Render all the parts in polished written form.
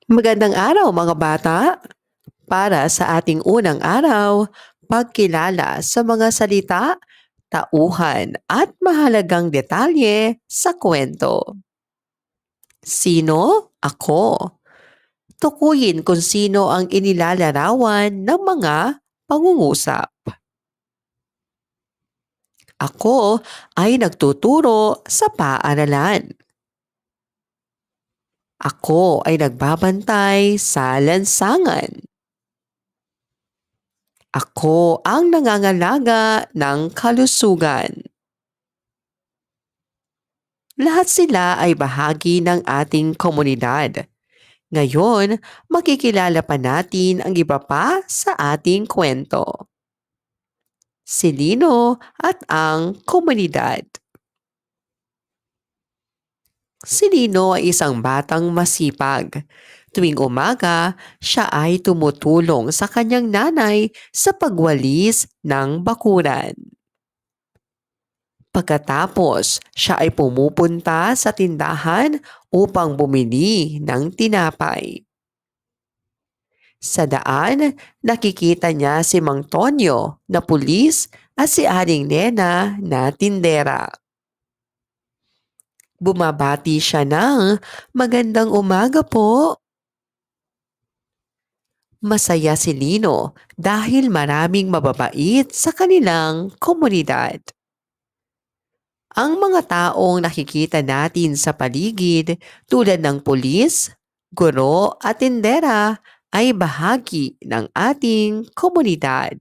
Magandang araw mga bata! Para sa ating unang araw, pagkilala sa mga salita, tauhan at mahalagang detalye sa kwento. Sino? Ako. Tukuyin kung sino ang inilalarawan ng mga pangungusap. Ako ay nagtuturo sa paaralan. Ako ay nagbabantay sa lansangan. Ako ang nangangalaga ng kalusugan. Lahat sila ay bahagi ng ating komunidad. Ngayon, makikilala pa natin ang iba pa sa ating kwento. Si Lino at ang komunidad. Si Lino ay isang batang masipag. Tuwing umaga, siya ay tumutulong sa kanyang nanay sa pagwalis ng bakuran. Pagkatapos, siya ay pumupunta sa tindahan upang bumili ng tinapay. Sa daan, nakikita niya si Mang Tonyo na pulis at si Aling Nena na tindera. Bumabati siya ng magandang umaga po. Masaya si Lino dahil maraming mababait sa kanilang komunidad. Ang mga taong nakikita natin sa paligid tulad ng pulis, guro at tindera ay bahagi ng ating komunidad.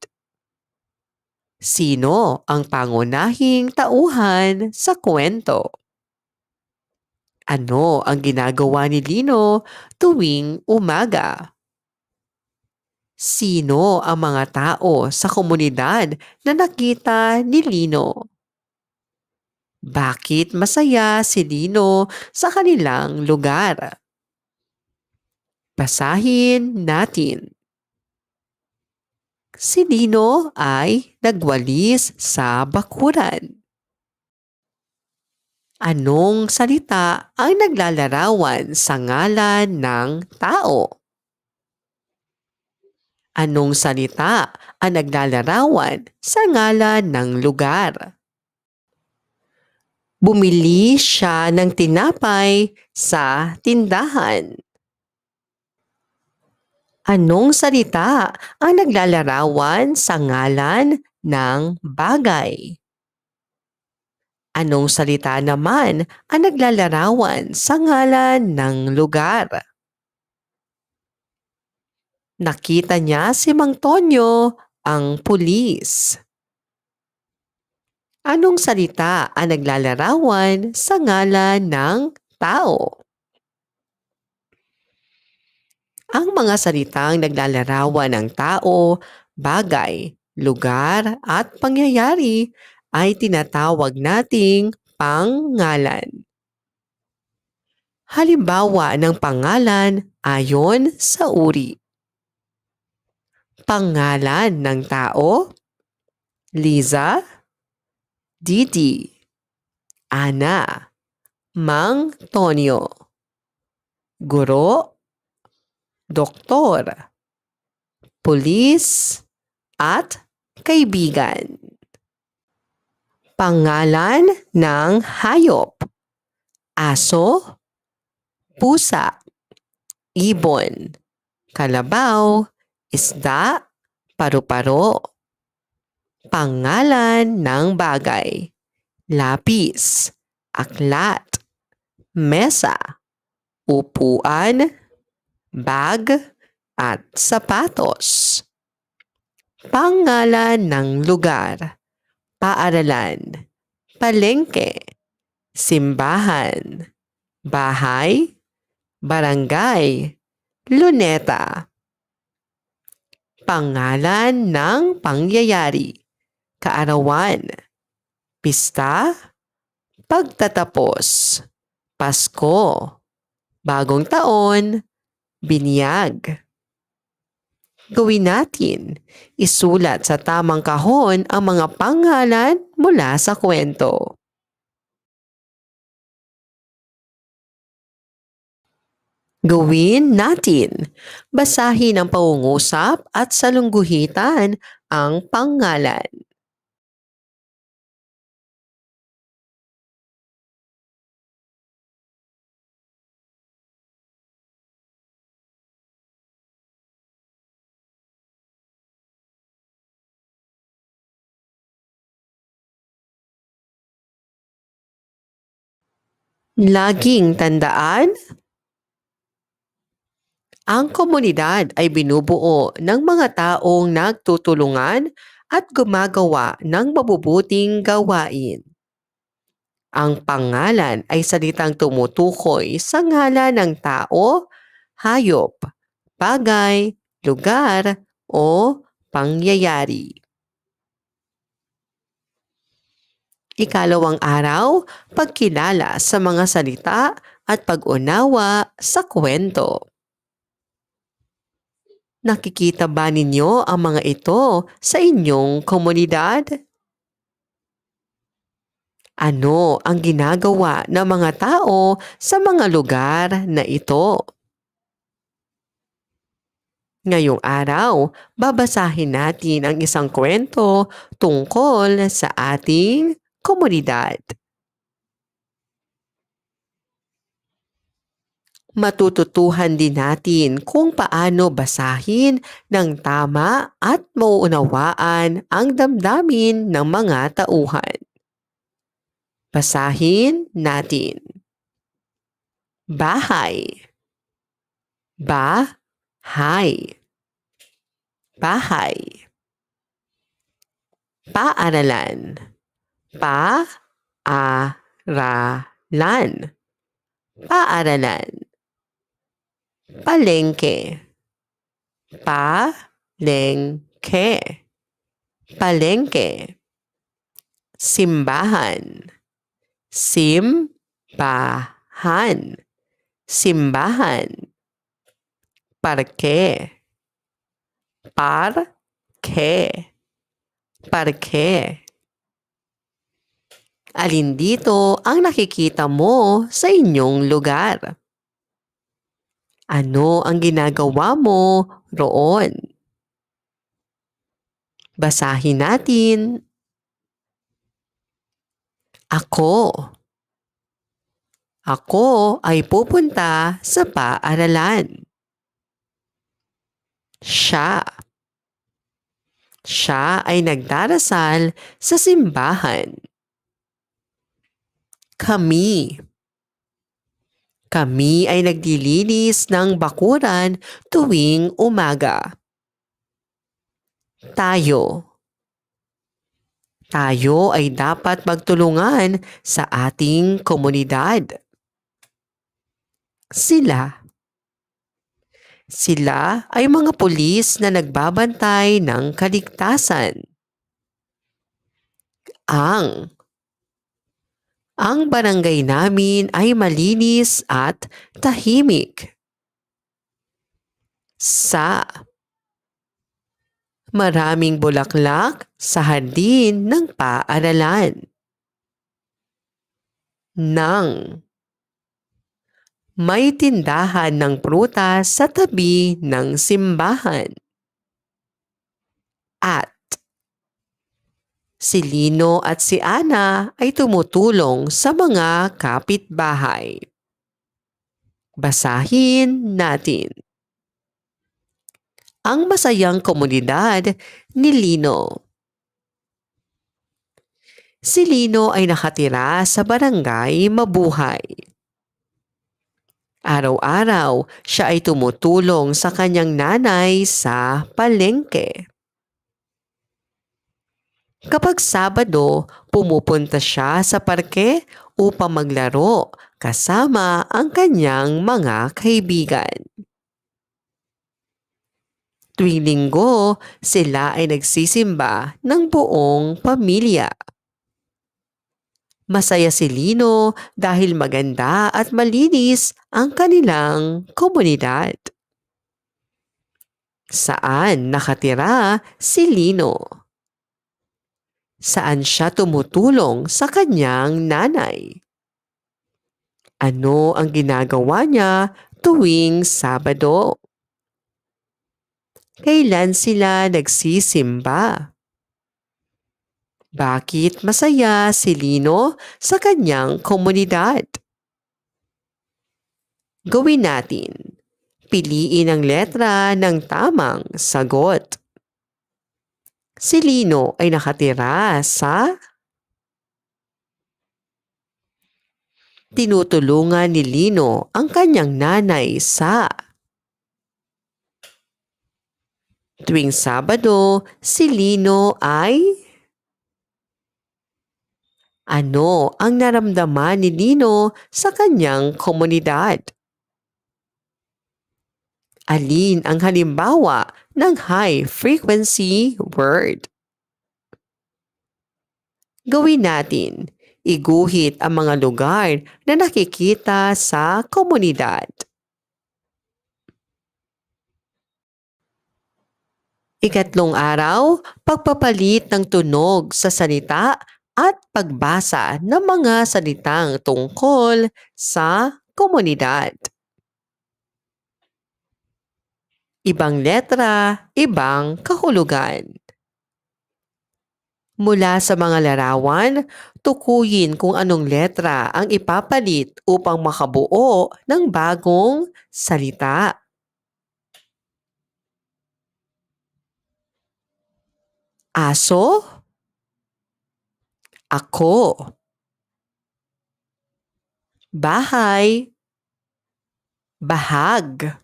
Sino ang pangunahing tauhan sa kwento? Ano ang ginagawa ni Lino tuwing umaga? Sino ang mga tao sa komunidad na nakita ni Lino? Bakit masaya si Lino sa kanilang lugar? Basahin natin. Si Lino ay nagwalis sa bakuran. Anong salita ang naglalarawan sa ngalan ng tao? Anong salita ang naglalarawan sa ngalan ng lugar? Bumili siya ng tinapay sa tindahan. Anong salita ang naglalarawan sa ngalan ng bagay? Anong salita naman ang naglalarawan sa ngalan ng lugar? Nakita niya si Mang Tonyo, ang pulis. Anong salita ang naglalarawan sa ngalan ng tao? Ang mga salitang naglalarawan ng tao, bagay, lugar at pangyayari ay tinatawag nating pangalan. Halimbawa ng pangalan ayon sa uri. Pangalan ng tao: Liza, Didi, Ana, Mang Tonyo. Guro, doktor, pulis, at kaibigan. Pangalan ng hayop: aso, pusa, ibon, kalabaw, isda, paru-paro. Pangalan ng bagay: lapis, aklat, mesa, upuan, bag, at sapatos. Pangalan ng lugar: paaralan, palengke, simbahan, bahay, barangay, luneta. Pangalan ng pangyayari: kaarawan, pista, pagtatapos, Pasko, bagong taon, binyag. Gawin natin, isulat sa tamang kahon ang mga pangalan mula sa kwento. Gawin natin. Basahin ang pangungusap at salungguhitan ang pangalan. Laging tandaan, ang komunidad ay binubuo ng mga taong nagtutulungan at gumagawa ng mabubuting gawain. Ang pangalan ay salitang tumutukoy sa ngalan ng tao, hayop, bagay, lugar, o pangyayari. Ikalawang araw, pagkilala sa mga salita at pag-unawa sa kwento. Nakikita ba ninyo ang mga ito sa inyong komunidad? Ano ang ginagawa ng mga tao sa mga lugar na ito? Ngayong araw, babasahin natin ang isang kwento tungkol sa ating komunidad. Matututuhan din natin kung paano basahin ng tama at mauunawaan ang damdamin ng mga tauhan. Basahin natin. Bahay. Bahay. Bahay. Paaralan. Paaralan. Paaralan. Palengke. Palengke. Palengke. Simbahan. Simbahan. Simbahan. Parke. Parke. Parke. Alin dito ang nakikita mo sa inyong lugar? Ano ang ginagawa mo roon? Basahin natin. Ako. Ako ay pupunta sa paaralan. Siya. Siya ay nagdarasal sa simbahan. Kami. Kami ay nagdilinis ng bakuran tuwing umaga. Tayo. Tayo ay dapat magtulungan sa ating komunidad. Sila. Sila ay mga pulis na nagbabantay ng kaligtasan. Ang barangay namin ay malinis at tahimik. Sa. Maraming bulaklak sa hardin ng paaralan. Nang. May tindahan ng prutas sa tabi ng simbahan. At. Si Lino at si Ana ay tumutulong sa mga kapitbahay. Basahin natin. Ang masayang komunidad ni Lino. Si Lino ay nakatira sa barangay Mabuhay. Araw-araw, siya ay tumutulong sa kanyang nanay sa palengke. Kapag Sabado, pumupunta siya sa parke upang maglaro kasama ang kanyang mga kaibigan. Tuwing Linggo, sila ay nagsisimba ng buong pamilya. Masaya si Lino dahil maganda at malinis ang kanilang komunidad. Saan nakatira si Lino? Saan siya tumutulong sa kanyang nanay? Ano ang ginagawa niya tuwing Sabado? Kailan sila nagsisimba? Bakit masaya si Lino sa kanyang komunidad? Gawin natin. Piliin ang letra ng tamang sagot. Si Lino ay nakatira sa tinutulungan ni Lino ang kanyang nanay sa tuwing Sabado, si Lino ay ano ang naramdaman ni Lino sa kanyang komunidad? Alin ang halimbawa ng high-frequency word? Gawin natin. Iguhit ang mga lugar na nakikita sa komunidad. Ikatlong araw, pagpapalit ng tunog sa salita at pagbasa ng mga salitang tungkol sa komunidad. Ibang letra, ibang kahulugan. Mula sa mga larawan, tukuyin kung anong letra ang ipapalit upang makabuo ng bagong salita. Aso, ako. Bahay, bahag.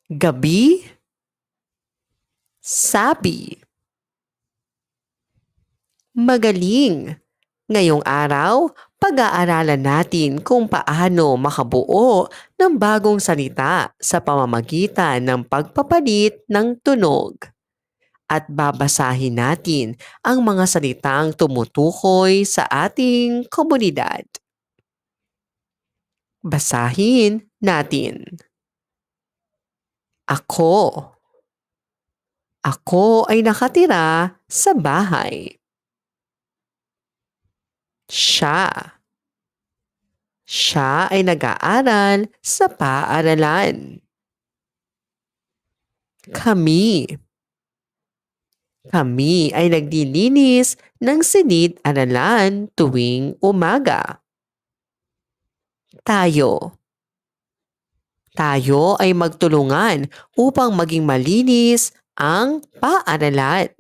Gabi, sabi. Magaling! Ngayong araw, pag-aaralan natin kung paano makabuo ng bagong salita sa pamamagitan ng pagpapalit ng tunog. At babasahin natin ang mga salitang tumutukoy sa ating komunidad. Basahin natin. Ako. Ako ay nakatira sa bahay. Siya. Siya ay nag-aaral sa paaralan. Kami. Kami ay naglilinis ng silid-aralan tuwing umaga. Tayo. Tayo ay magtulungan upang maging malinis ang paaralan.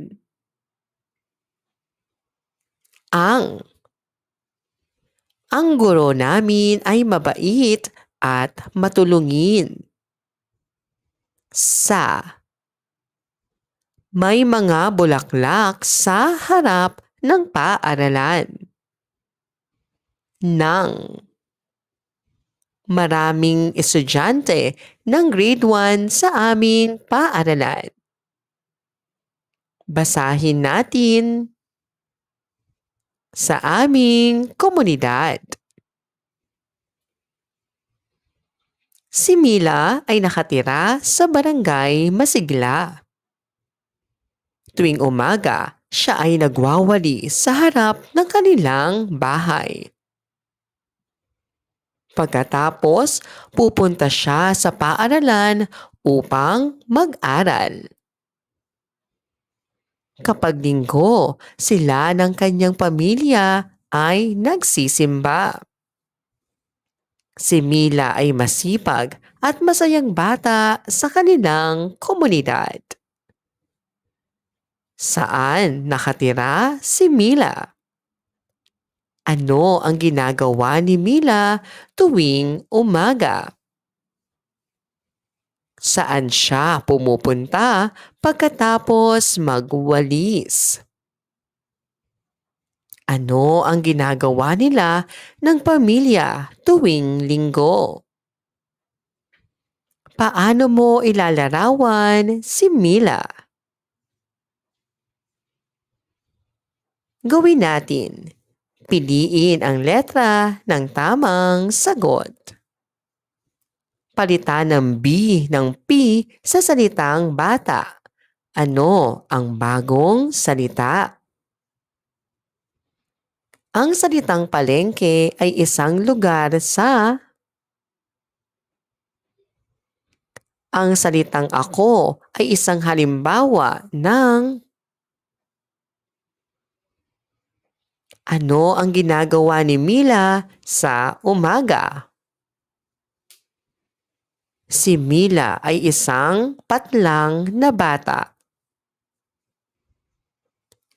Ang guro namin ay mabait at matulungin. Sa. May mga bulaklak sa harap ng paaralan. Nang. Maraming estudyante ng grade 1 sa aming paaralan. Basahin natin. Sa aming komunidad. Si Mila ay nakatira sa barangay Masigla. Tuwing umaga, siya ay nagwawali sa harap ng kanilang bahay. Pagkatapos, pupunta siya sa paaralan upang mag-aral. Kapag linggo, sila ng kanyang pamilya ay nagsisimba. Si Mila ay masipag at masayang bata sa kanilang komunidad. Saan nakatira si Mila? Ano ang ginagawa ni Mila tuwing umaga? Saan siya pumupunta pagkatapos magwalis? Ano ang ginagawa nila ng pamilya tuwing linggo? Paano mo ilalarawan si Mila? Gawin natin. Piliin ang letra ng tamang sagot. Palitan ng B ng P sa salitang bata. Ano ang bagong salita? Ang salitang palengke ay isang lugar sa Ang salitang ako ay isang halimbawa ng ano ang ginagawa ni Mila sa umaga. Si Mila ay isang patlang na bata.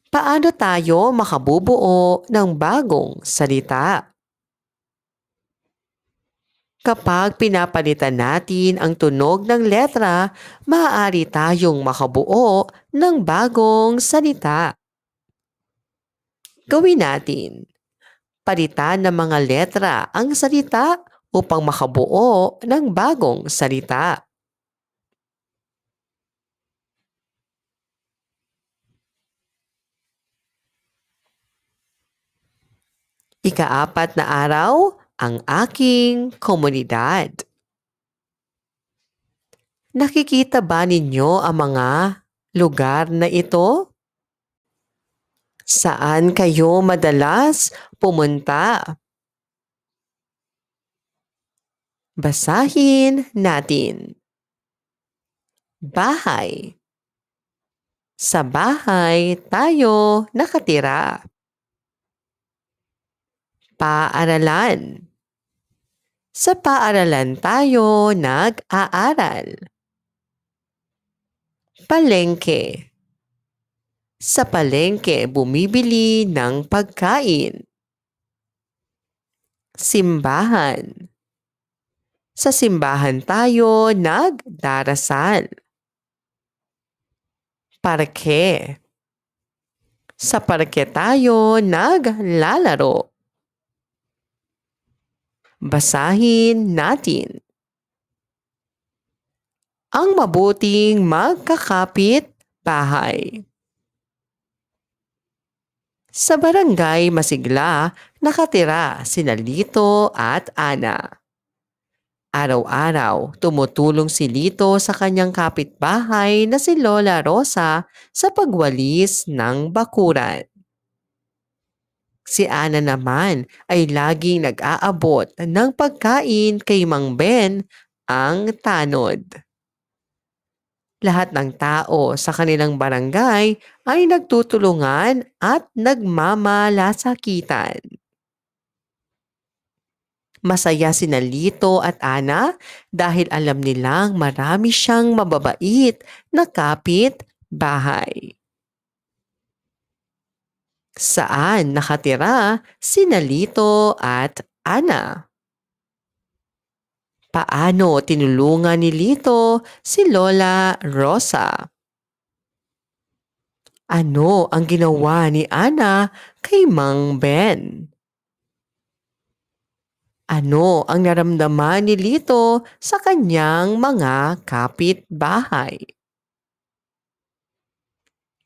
Paano tayo makabubuo ng bagong salita? Kapag pinapalitan natin ang tunog ng letra, maaari tayong makabuo ng bagong salita. Gawin natin. Palitan ng mga letra ang salita upang makabuo ng bagong salita. Ikaapat na araw, ang aking komunidad. Nakikita ba ninyo ang mga lugar na ito? Saan kayo madalas pumunta? Basahin natin. Bahay. Sa bahay tayo nakatira. Paaralan. Sa paaralan tayo nag-aaral. Palengke. Sa palengke bumibili ng pagkain. Simbahan. Sa simbahan tayo nagdarasal. Parke. Sa parke tayo naglalaro. Basahin natin. Ang mabuting magkakapit bahay. Sa barangay Masigla, nakatira sina Lito at Ana. Araw-araw, tumutulong si Lito sa kanyang kapitbahay na si Lola Rosa sa pagwalis ng bakuran. Si Ana naman ay laging nag-aabot ng pagkain kay Mang Ben, ang tanod. Lahat ng tao sa kanilang barangay ay nagtutulungan at nagmamalasakitan. Masaya sina Lito at Ana dahil alam nilang marami siyang mababait na kapit bahay. Saan nakatira sina Lito at Ana? Paano tinulungan ni Lito si Lola Rosa? Ano ang ginawa ni Ana kay Mang Ben? Ano ang naramdaman ni Lito sa kanyang mga kapitbahay?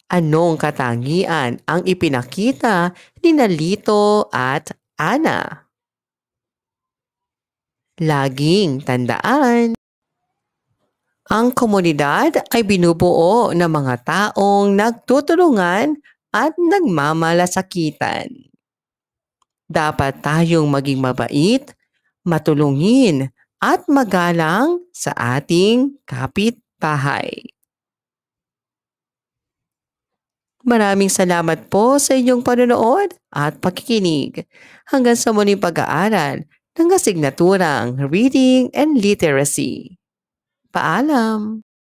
Anong katangian ang ipinakita ni Lito at Ana? Laging tandaan, ang komunidad ay binubuo ng mga taong nagtutulungan at nagmamalasakitan. Dapat tayong maging mabait, matulungin at magalang sa ating kapitbahay. Maraming salamat po sa inyong panonood at pakikinig. Hanggang sa muling pag-aaral ng asignaturang Reading and Literacy. Paalam!